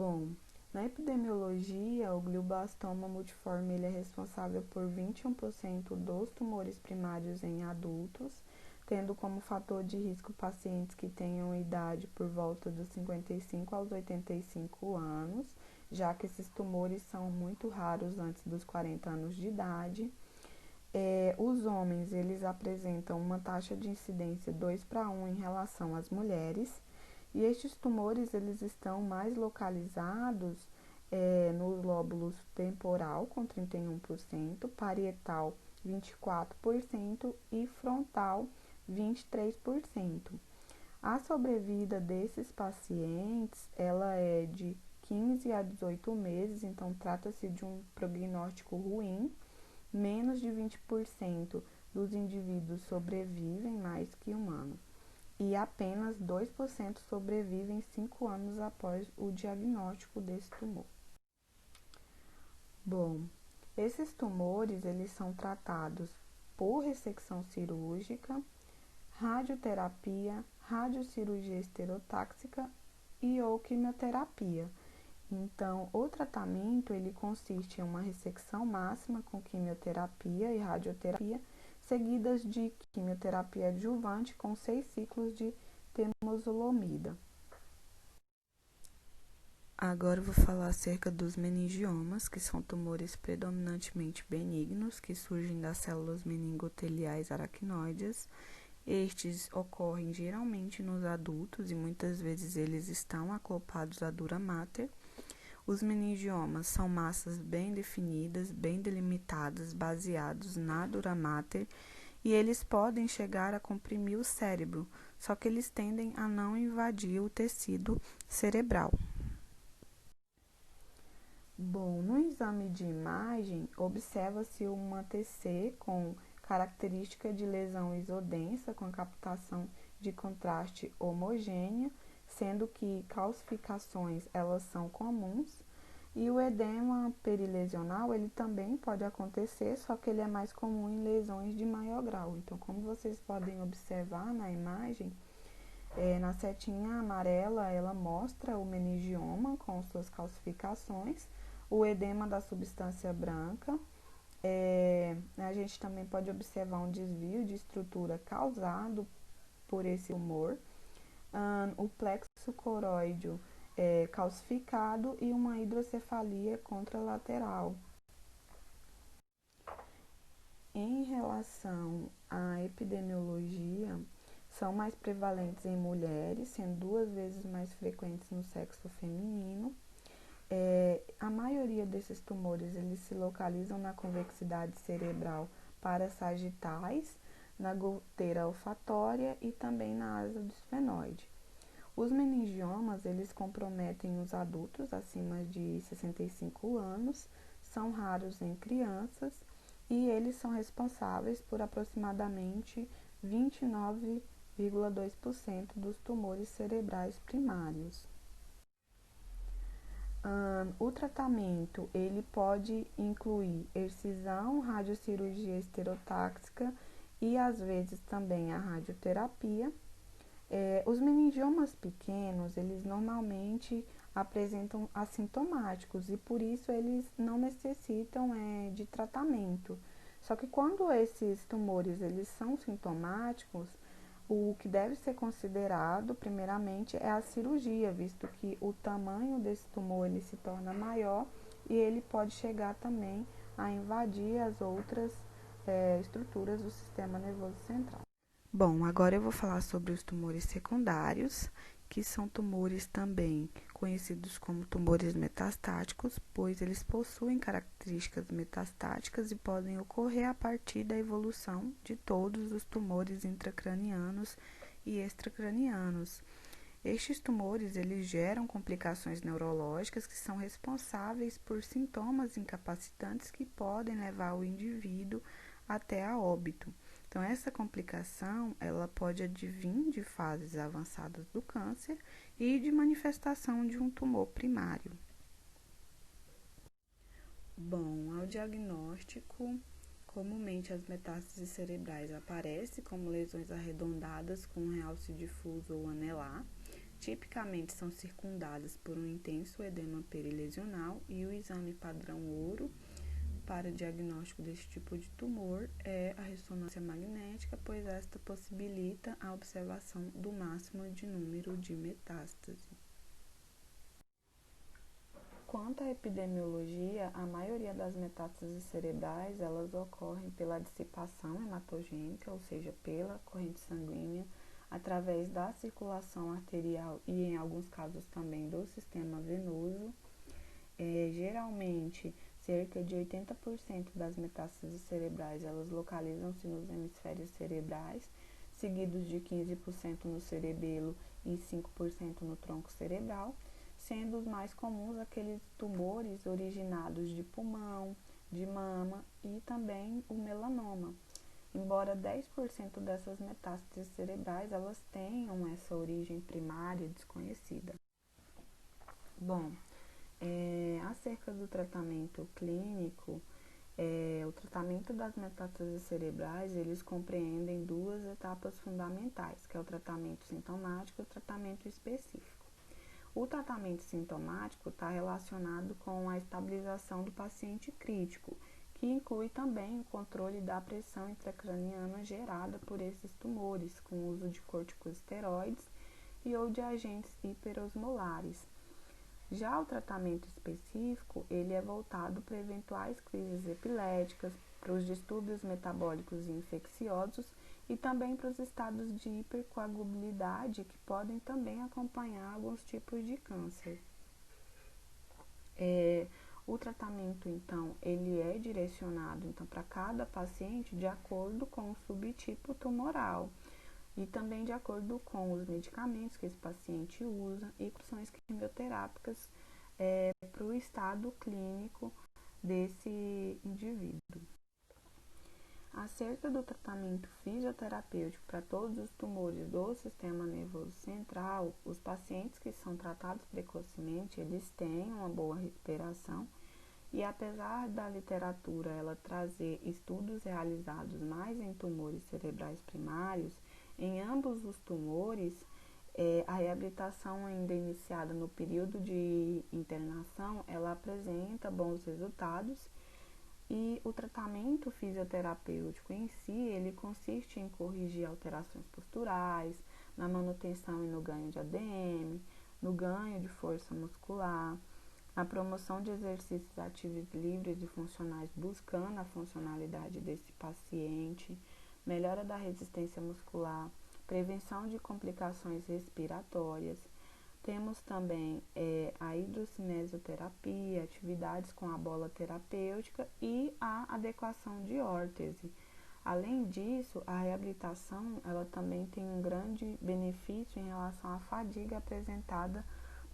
C: Bom, na epidemiologia, o glioblastoma multiforme ele é responsável por 21% dos tumores primários em adultos, tendo como fator de risco pacientes que tenham idade por volta dos 55 aos 85 anos, já que esses tumores são muito raros antes dos 40 anos de idade. Os homens, eles apresentam uma taxa de incidência 2:1 em relação às mulheres, e estes tumores, eles estão mais localizados nos lóbulos temporal, com 31%, parietal, 24% e frontal, 23%. A sobrevida desses pacientes, ela é de 15 a 18 meses, então trata-se de um prognóstico ruim. Menos de 20% dos indivíduos sobrevivem mais que um ano e apenas 2% sobrevivem 5 anos após o diagnóstico desse tumor. Bom, esses tumores eles são tratados por ressecção cirúrgica, radioterapia, radiocirurgia estereotáxica e ou quimioterapia. Então, o tratamento ele consiste em uma ressecção máxima com quimioterapia e radioterapia, seguidas de quimioterapia adjuvante com 6 ciclos de temozolomida. Agora eu vou falar acerca dos meningiomas, que são tumores predominantemente benignos, que surgem das células meningoteliais aracnoides. Estes ocorrem geralmente nos adultos e muitas vezes eles estão acoplados à dura mater. Os meningiomas são massas bem definidas, bem delimitadas, baseados na dura mater, e eles podem chegar a comprimir o cérebro, só que eles tendem a não invadir o tecido cerebral. Bom, no exame de imagem, observa-se uma TC com característica de lesão isodensa, com captação de contraste homogênea, sendo que calcificações elas são comuns, e o edema perilesional ele também pode acontecer, só que ele é mais comum em lesões de maior grau. Então, como vocês podem observar na imagem, na setinha amarela ela mostra o meningioma com suas calcificações, o edema da substância branca. A gente também pode observar um desvio de estrutura causado por esse tumor, o plexo coroideo calcificado e uma hidrocefalia contralateral. Em relação à epidemiologia, são mais prevalentes em mulheres, sendo 2 vezes mais frequentes no sexo feminino. A maioria desses tumores eles se localizam na convexidade cerebral parassagitais, na goteira olfatória e também na asa do esfenoide. Os meningiomas, eles comprometem os adultos acima de 65 anos, são raros em crianças e eles são responsáveis por aproximadamente 29,2% dos tumores cerebrais primários. O tratamento ele pode incluir excisão, radiocirurgia estereotáxica e às vezes também a radioterapia. Os meningiomas pequenos, eles normalmente apresentam assintomáticos e por isso eles não necessitam de tratamento. Só que quando esses tumores eles são sintomáticos, o que deve ser considerado, primeiramente, é a cirurgia, visto que o tamanho desse tumor ele se torna maior e ele pode chegar também a invadir as outras estruturas do sistema nervoso central. Bom, agora eu vou falar sobre os tumores secundários, que são tumores também conhecidos como tumores metastáticos, pois eles possuem características metastáticas e podem ocorrer a partir da evolução de todos os tumores intracranianos e extracranianos. Estes tumores eles geram complicações neurológicas que são responsáveis por sintomas incapacitantes que podem levar o indivíduo até a óbito. Então, essa complicação, ela pode advir de fases avançadas do câncer e de manifestação de um tumor primário. Bom, ao diagnóstico, comumente as metástases cerebrais aparecem como lesões arredondadas com realce difuso ou anelar, tipicamente são circundadas por um intenso edema perilesional e o exame padrão ouro para o diagnóstico desse tipo de tumor é a ressonância magnética, pois esta possibilita a observação do máximo de número de metástases. Quanto à epidemiologia, a maioria das metástases cerebrais, elas ocorrem pela dissipação hematogênica, ou seja, pela corrente sanguínea, através da circulação arterial e, em alguns casos, também do sistema venoso. Geralmente, cerca de 80% das metástases cerebrais, elas localizam-se nos hemisférios cerebrais, seguidos de 15% no cerebelo e 5% no tronco cerebral, sendo os mais comuns aqueles tumores originados de pulmão, de mama e também o melanoma. Embora 10% dessas metástases cerebrais elas tenham essa origem primária desconhecida. Bom, acerca do tratamento clínico, o tratamento das metástases cerebrais, eles compreendem duas etapas fundamentais, que é o tratamento sintomático e o tratamento específico. O tratamento sintomático está relacionado com a estabilização do paciente crítico, que inclui também o controle da pressão intracraniana gerada por esses tumores, com o uso de corticosteroides e ou de agentes hiperosmolares. Já o tratamento específico, ele é voltado para eventuais crises epiléticas, para os distúrbios metabólicos e infecciosos e também para os estados de hipercoagulabilidade que podem também acompanhar alguns tipos de câncer. O tratamento, então, ele é direcionado então, para cada paciente de acordo com o subtipo tumoral e também de acordo com os medicamentos que esse paciente usa e opções quimioterápicas para o estado clínico desse indivíduo. Acerca do tratamento fisioterapêutico para todos os tumores do sistema nervoso central, os pacientes que são tratados precocemente, eles têm uma boa recuperação e apesar da literatura ela trazer estudos realizados mais em tumores cerebrais primários, em ambos os tumores, a reabilitação ainda iniciada no período de internação, ela apresenta bons resultados e o tratamento fisioterapêutico em si, ele consiste em corrigir alterações posturais, na manutenção e no ganho de ADM, no ganho de força muscular, na promoção de exercícios ativos livres e funcionais buscando a funcionalidade desse paciente, melhora da resistência muscular, prevenção de complicações respiratórias. Temos também a hidrocinesioloterapia, atividades com a bola terapêutica e a adequação de órtese. Além disso, a reabilitação ela também tem um grande benefício em relação à fadiga apresentada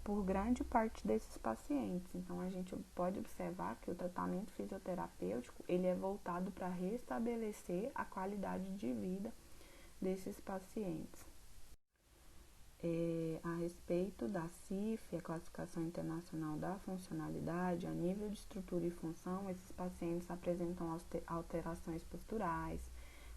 C: por grande parte desses pacientes. Então, a gente pode observar que o tratamento fisioterapêutico ele é voltado para restabelecer a qualidade de vida desses pacientes. A respeito da CIF, a Classificação Internacional da Funcionalidade, a nível de estrutura e função, esses pacientes apresentam alterações posturais,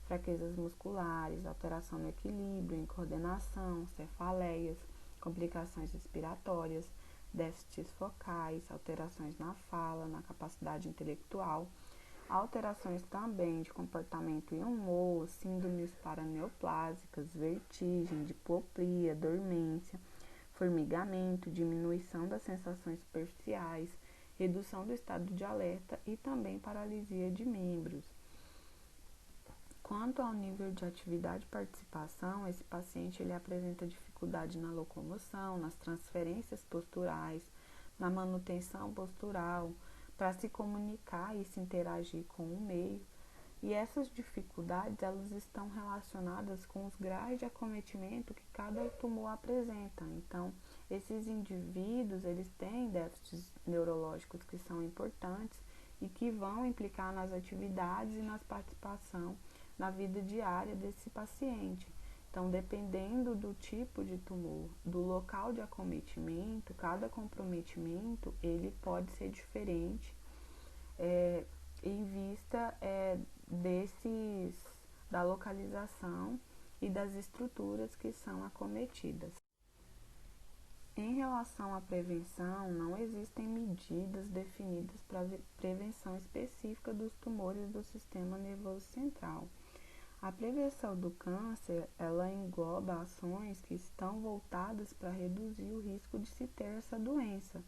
C: fraquezas musculares, alteração no equilíbrio, em coordenação, cefaleias, complicações respiratórias, déficits focais, alterações na fala, na capacidade intelectual, alterações também de comportamento e humor, síndromes paraneoplásicas, vertigem, diplopia, dormência, formigamento, diminuição das sensações superficiais, redução do estado de alerta e também paralisia de membros. Quanto ao nível de atividade e participação, esse paciente ele apresenta dificuldade na locomoção, nas transferências posturais, na manutenção postural, para se comunicar e se interagir com o meio. E essas dificuldades, elas estão relacionadas com os graus de acometimento que cada tumor apresenta. Então, esses indivíduos, eles têm déficits neurológicos que são importantes e que vão implicar nas atividades e na participação na vida diária desse paciente. Então, dependendo do tipo de tumor, do local de acometimento, cada comprometimento, ele pode ser diferente em vista da localização e das estruturas que são acometidas. Em relação à prevenção, não existem medidas definidas para prevenção específica dos tumores do sistema nervoso central. A prevenção do câncer, ela engloba ações que estão voltadas para reduzir o risco de se ter essa doença.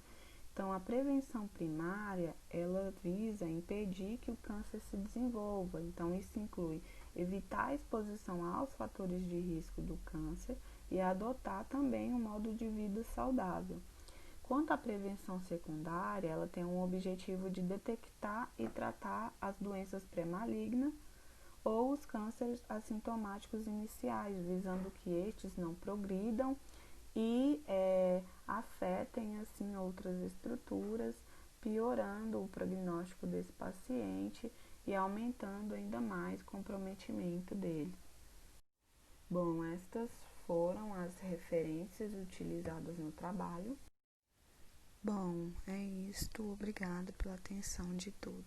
C: Então, a prevenção primária, ela visa impedir que o câncer se desenvolva. Então, isso inclui evitar a exposição aos fatores de risco do câncer e adotar também um modo de vida saudável. Quanto à prevenção secundária, ela tem um objetivo de detectar e tratar as doenças pré-malignas ou os cânceres assintomáticos iniciais, visando que estes não progridam e afetem assim outras estruturas, piorando o prognóstico desse paciente e aumentando ainda mais o comprometimento dele. Bom, estas foram as referências utilizadas no trabalho. Bom, é isto. Obrigada pela atenção de todos.